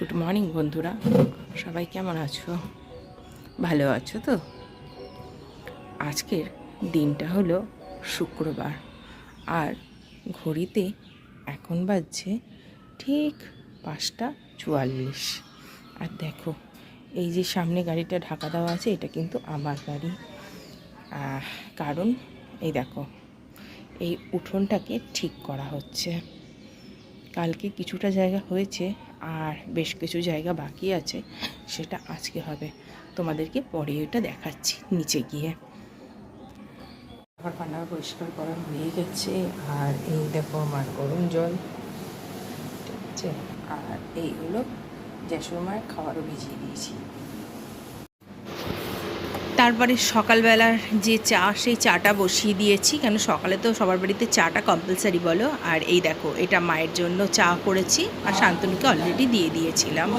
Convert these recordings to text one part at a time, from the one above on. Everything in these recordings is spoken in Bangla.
গুড মর্নিং বন্ধুরা, সবাই কেমন আছো? ভালো আছো তো? আজকের দিনটা হলো শুক্রবার, আর ঘড়িতে এখন বাজছে ঠিক 5:44। আর দেখো, এই যে সামনে গাড়িটা ঢাকা দেওয়া আছে, এটা কিন্তু আমার গাড়ি। কারণ এই দেখো, এই উঠোনটাকে ঠিক করা হচ্ছে। কালকে কিছুটা জায়গা হয়েছে, আর বেশ কিছু জায়গা বাকি আছে, সেটা আজকে হবে। তোমাদেরকে পরে এটা দেখাচ্ছি নিচে গিয়ে। ঘর পান্ডা পরিষ্কার করা হয়ে গেছে, আর এই দেখো আমার গরম জল, ঠিক আছে। আর এই হলো জ্যাসুমায় খাবারও ভিজিয়ে দিয়েছি। তারপরে সকালবেলার যে চা, সেই চাটা বসিয়ে দিয়েছি, কেন সকালে তো সবার বাড়িতে চাটা কম্পালসারি বলো। আর এই দেখো, এটা মায়ের জন্য চা করেছি, আর শান্তনুকে অলরেডি দিয়ে দিয়েছিলাম।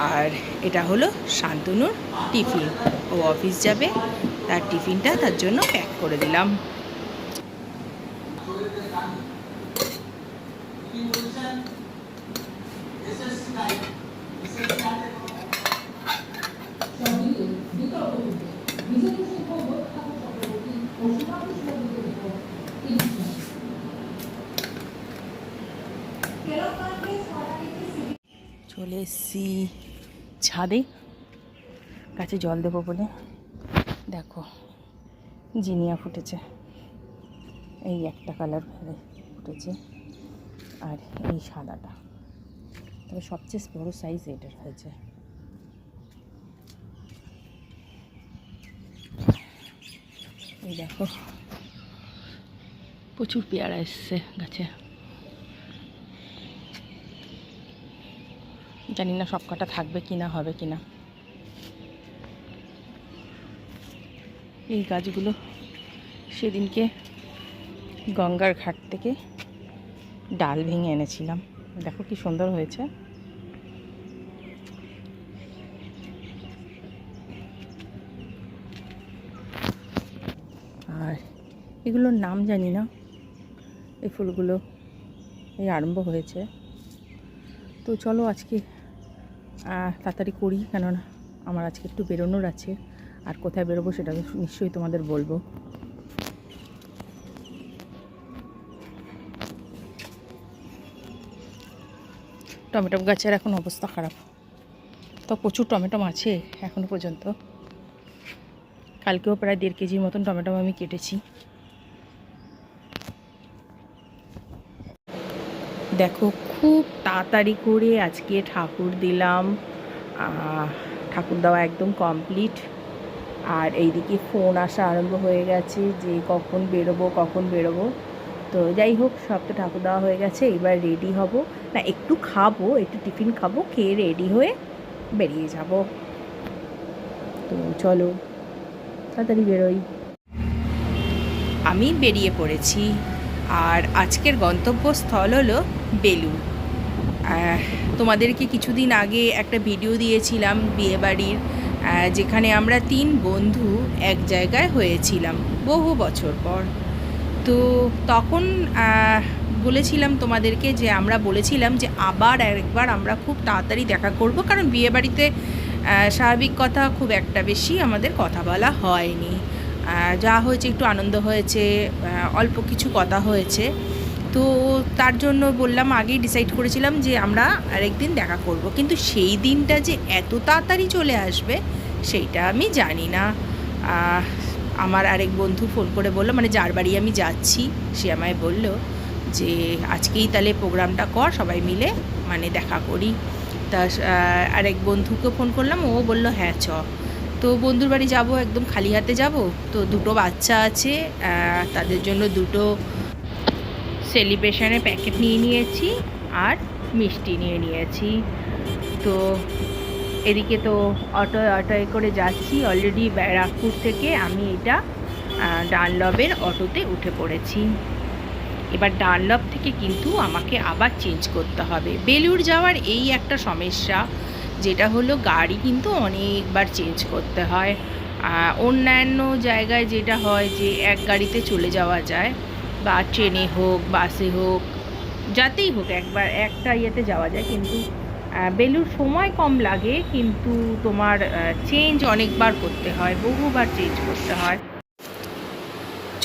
আর এটা হলো শান্তনুর টিফিন, ও অফিস যাবে, তার টিফিনটা তার জন্য প্যাক করে দিলাম। চলে এসছি ছাদে, গাছে জল দেবো বলে। দেখো, জিনিয়া ফুটেছে, এই একটা কালার ফুটেছে, আর এই সাদাটা, তবে সবচেয়ে বড় সাইজ এটার হয়েছে। এই দেখো, প্রচুর পেয়ারা এসছে গাছে। জানি না সব কটা থাকবে কিনা, হবে কিনা। এই গাছগুলো সেদিনকে গঙ্গার ঘাট থেকে ডাল ভেঙে এনেছিলাম। দেখো কি সুন্দর হয়েছে। আর এগুলোর নাম জানি না, এই ফুলগুলো এই আরম্ভ হয়েছে। তো চলো আজকে তাড়াতাড়ি করি, কেননা আমার আজকে একটু বেরোনোর আছে। আর কোথায় বেরোবো সেটা নিশ্চয়ই তোমাদের বলবো। টমেটো গাছের এখন অবস্থা খারাপ, তো প্রচুর টমেটো আছে এখনও পর্যন্ত। কালকেও প্রায় 1.5 কেজির মতন টমেটো আমি কেটেছি। দেখো, খুব তাড়াতাড়ি করে আজকে ঠাকুর দিলাম, ঠাকুর দেওয়া একদম কমপ্লিট। আর এইদিকে ফোন আসা আরম্ভ হয়ে গেছে যে কখন বেরোবো। তো যাই হোক, সব তো ঠাকুর দেওয়া হয়ে গেছে, এবার রেডি হব না, একটু খাবো, একটু টিফিন খাবো, খেয়ে রেডি হয়ে বেরিয়ে যাব। তো চলো তাড়াতাড়ি বেরোই। আমি বেরিয়ে পড়েছি, আর আজকের গন্তব্যস্থল হলো বেলুড়। তোমাদেরকে কিছুদিন আগে একটা ভিডিও দিয়েছিলাম বিয়েবাড়ির, যেখানে আমরা 3 বন্ধু এক জায়গায় হয়েছিলাম বহু বছর পর। তো তখন বলেছিলাম তোমাদেরকে, যে আমরা বলেছিলাম যে আবার একবার আমরা খুব তাড়াতাড়ি দেখা করব, কারণ বিয়েবাড়িতে স্বাভাবিক কথা খুব একটা বেশি আমাদের কথা বলা হয়নি। যা হয়েছে একটু আনন্দ হয়েছে, অল্প কিছু কথা হয়েছে। তো তার জন্য বললাম, আগেই ডিসাইড করেছিলাম যে আমরা আরেকদিন দেখা করব, কিন্তু সেই দিনটা যে এত তাড়াতাড়ি চলে আসবে সেইটা আমি জানি না। আমার আরেক বন্ধু ফোন করে বললো, মানে যার বাড়ি আমি যাচ্ছি সে আমায় বলল যে আজকেই তাহলে প্রোগ্রামটা কর, সবাই মিলে মানে দেখা করি। তা আরেক বন্ধুকে ফোন করলাম, ও বলল হ্যাঁ চ। তো বন্ধুর বাড়ি যাব, একদম খালি হাতে যাব। তো 2টো বাচ্চা আছে, তাদের জন্য 2টো সেলিব্রেশনের প্যাকেট নিয়ে নিয়েছি, আর মিষ্টি নিয়ে নিয়েছি। তো এদিকে তো অটোয় করে যাচ্ছি। অলরেডি ব্যারাকপুর থেকে আমি এটা ডানলপের অটোতে উঠে পড়েছি। এবার ডানলপ থেকে কিন্তু আমাকে আবার চেঞ্জ করতে হবে। বেলুড় যাওয়ার এই একটা সমস্যা, যেটা হলো গাড়ি কিন্তু অনেকবার চেঞ্জ করতে হয়। অন্যান্য জায়গায় যেটা হয় যে এক গাড়িতে চলে যাওয়া যায়, বা ট্রেনে হোক, বাসে হোক, যাতেই হোক একবার একটা ইয়েতে যাওয়া যায়, কিন্তু বেলুর সময় কম লাগে, কিন্তু তোমার চেঞ্জ অনেকবার করতে হয়, বহুবার চেঞ্জ করতে হয়।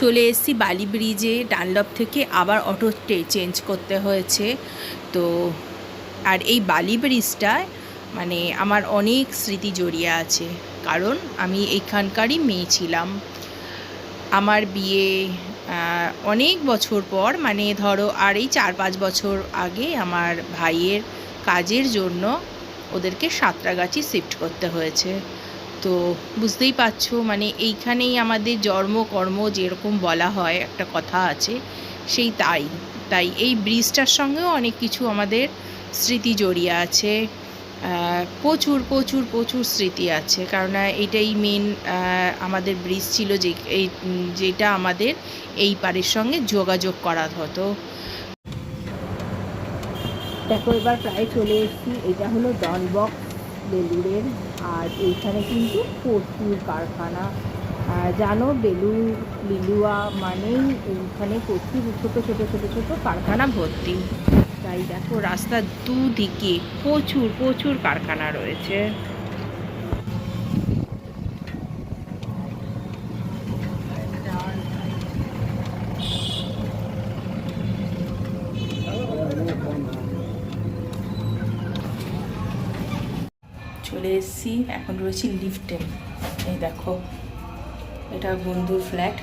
চলে এসেছি বালি ব্রিজে, ডানলপ থেকে আবার অটো চেঞ্জ করতে হয়েছে। তো আর এই বালি ব্রিজটায় মানে আমার অনেক স্মৃতি জড়িয়ে আছে, কারণ আমি এইখানকারই মেয়ে ছিলাম। আমার বিয়ে অনেক বছর পর, মানে ধরো আর এই 4-5 বছর আগে আমার ভাইয়ের কাজের জন্য ওদেরকে সাঁতরাগাছি শিফট করতে হয়েছে। তো বুঝতেই পারছো, মানে এইখানেই আমাদের জন্ম কর্ম যেরকম বলা হয়, একটা কথা আছে, সেই তাই এই ব্রিজটার সঙ্গেও অনেক কিছু আমাদের স্মৃতি জড়িয়ে আছে। প্রচুর প্রচুর প্রচুর স্মৃতি আছে, কারণ এটাই মেন আমাদের ব্রিজ ছিল, যেটা আমাদের এই পাড়ের সঙ্গে যোগাযোগ করা হতো। দেখো এবার প্রায় চলে এসেছি। এটা হলো ডনবক্স বেলুড়ের, আর এইখানে কিন্তু প্রচুর কারখানা। জানো বেলুড় লিলুয়া মানেই এইখানে প্রচুর ছোটো ছোটো ছোটো ছোটো কারখানা ভর্তি। তাই দেখো রাস্তার দুদিকে প্রচুর প্রচুর কারখানা রয়েছে। চলে এসেছি, এখন রয়েছি লিফটে। এই দেখো এটা বন্ধুর ফ্ল্যাট,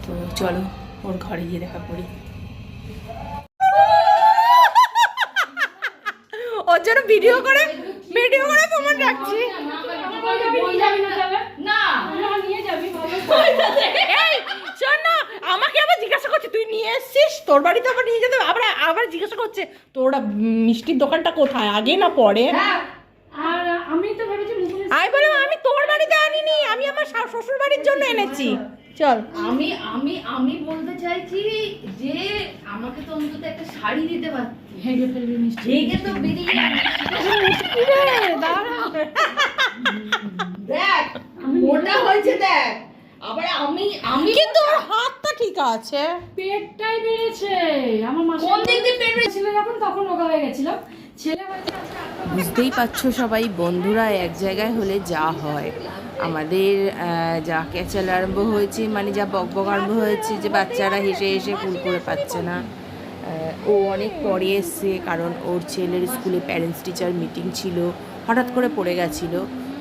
তো চলো ওর ঘরে গিয়ে দেখা করি। ওর জন্য ভিডিও করে প্রমাণ রাখছি। আমাকে আবার জিজ্ঞাসা করছে তুই নিয়ে এসছিস, তোর বাড়িতে আবার নিয়ে যেতে আবার জিজ্ঞাসা করছে তোর মিষ্টির দোকানটা কোথায়, আগে না পরে। আর আমি তো ভেবেছি আমি বললাম আমি তোর বাড়িতে আনিনি, আমি আমার শ্বশুর বাড়ির জন্য এনেছি। চল, আমি আমি আমি বলতে চাইছি যে আমাকে তো অন্তত একটা শাড়ি দিতে পারতি। হেগে ফেলবি মিষ্টি, হেগে তো বেরিয়ে দেখ মোটা হয়েছে দেখ। আবার আমি আমি কিন্তু ওর হাতটা ঠিক আছে, পেটটাই বেড়েছে আমার। মাসে কোন দিক দিয়ে পেট বেড়েছিল যখন, তখন রোগা হয়ে গেছিলাম। ছেলে হয়েছে বুঝতেই পারছো সবাই, বন্ধুরা এক জায়গায় হলে যা হয়। আমাদের যা ক্যাচাল আরম্ভ হয়েছে, মানে যা বকবক আরম্ভ হয়েছে, যে বাচ্চারা হেসে হেসে কুল করে পাচ্ছে না। ও অনেক পরে এসছে, কারণ ওর ছেলের স্কুলে প্যারেন্টস টিচার মিটিং ছিল, হঠাৎ করে পড়ে গেছিলো,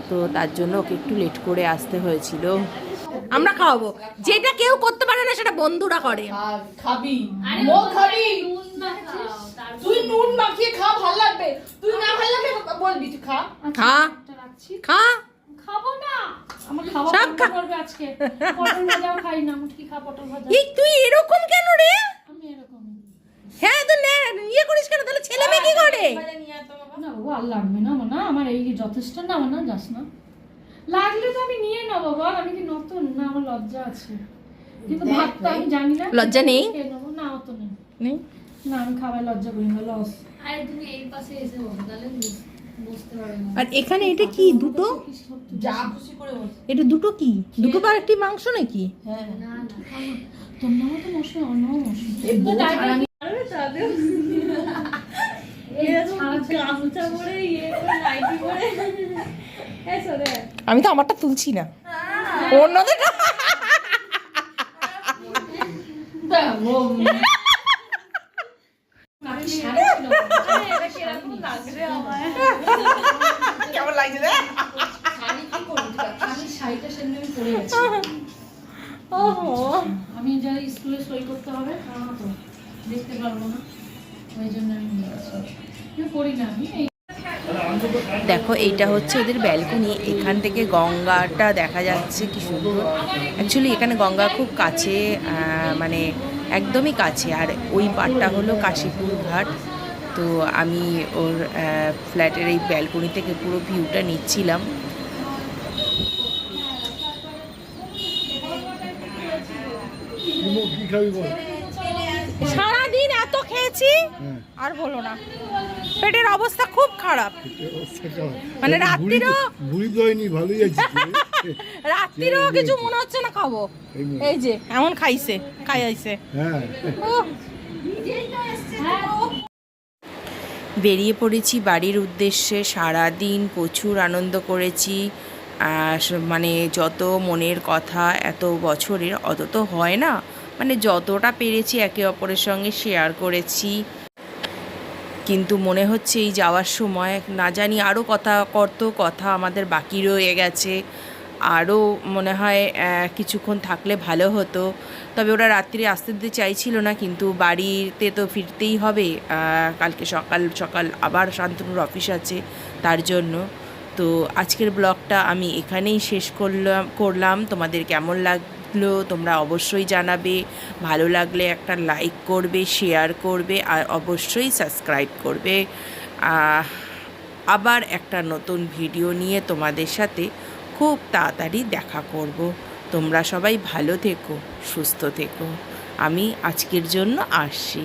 তো তার জন্য ওকে একটু লেট করে আসতে হয়েছিল। আমরা খাওয়াবো, যেটা কেউ করতে পারে না সেটা বন্ধুরা করে। খাবি ও খাবি, তুই নুন মাখিয়ে খা, ভালো লাগবে। তুই না ভালো লাগবে বলবি, তুই খা খা খা। খাবো না, আমার খাওয়া বন্ধ করবে আজকে। পটল ভাজাও খাই না, মুটকি খা পটল ভাজা। এই তুই এরকম কেন রে? আমি এরকম। হ্যাঁ তো ইয়ে করিস কেন, তাহলে ছেলে মেয়ে কি করে? না বাবা আর লাগবে না, না আমার এই যথেষ্ট না, আমার না যাস না। লাগলে তো আমি নিয়ে নেবো বল, আমি কি নতুন না, আমার লজ্জা আছে। কিন্তু ভাতটা আমি জানি না, লজ্জা নেই না অত নেই নেই না, আমি খাবার লজ্জা করি না, লস। আরে তুমি এই পাশে এসে বল, তাহলে বুঝতে পারবে না। আর এখানে এটা কি দুটো, যা খুশি করে বল। এটা দুটো কি, দুটো বার একটি মাংস নাকি? হ্যাঁ না না তোমরা মতো মশলা অন্য মশলা এই ডাইরেক্ট আরে চাঁদে এই গামছা পরে ইয়ে করে নাইটি পরে এসো রে। আমি তো আমারটা তুলছি না, অন্যদের কেমন লাগছে রে? শাড়িটা সেদিন আমি পরে গেছি। আমি যারা স্কুলে সই করতে হবে তো দেখতে পারবো না, ওই জন্য আমি নিয়ে গেছি। পড়ি না আমি। দেখো এইটা হচ্ছে ওদের ব্যালকনি, এখান থেকে গঙ্গাটা দেখা যাচ্ছে কি সুন্দর। অ্যাকচুয়ালি এখানে গঙ্গা খুব কাছে, মানে একদমই কাছে। আর ওই পাড়টা হলো কাশীপুর ঘাট। তো আমি ওর ফ্ল্যাটের এই ব্যালকনি থেকে পুরো ভিউটা নিচ্ছিলাম। সারাদিন এত খেয়েছি আর বলো না, পেটের অবস্থা খুব খারাপ। মানে রাত্রিরও রাত্রিরও কিছু মনে হচ্ছে না খাবো। এই যে এমন খাইছে। বেরিয়ে পড়েছি বাড়ির উদ্দেশ্যে। সারাদিন প্রচুর আনন্দ করেছি। মানে যত মনের কথা এত বছরের অত তো হয় না, মানে যতটা পেরেছি একে অপরের সঙ্গে শেয়ার করেছি। কিন্তু মনে হচ্ছে এই যাওয়ার সময় না জানি আরও কথা আমাদের বাকি রয়ে গেছে। আরও মনে হয় কিছুক্ষণ থাকলে ভালো হতো। তবে ওরা রাত্রে আসতে দিতে চাইছিল না, কিন্তু বাড়িতে তো ফিরতেই হবে। কালকে সকাল সকাল আবার শান্তনুর অফিস আছে, তার জন্য। তো আজকের ব্লগটা আমি এখানেই শেষ করলাম। তোমাদের কেমন লাগলো তোমরা অবশ্যই জানাবে। ভালো লাগলে একটা লাইক করবে, শেয়ার করবে, আর অবশ্যই সাবস্ক্রাইব করবে। আবার একটা নতুন ভিডিও নিয়ে তোমাদের সাথে খুব তাড়াতাড়ি দেখা করব। তোমরা সবাই ভালো থেকো, সুস্থ থেকো। আমি আজকের জন্য আসছি।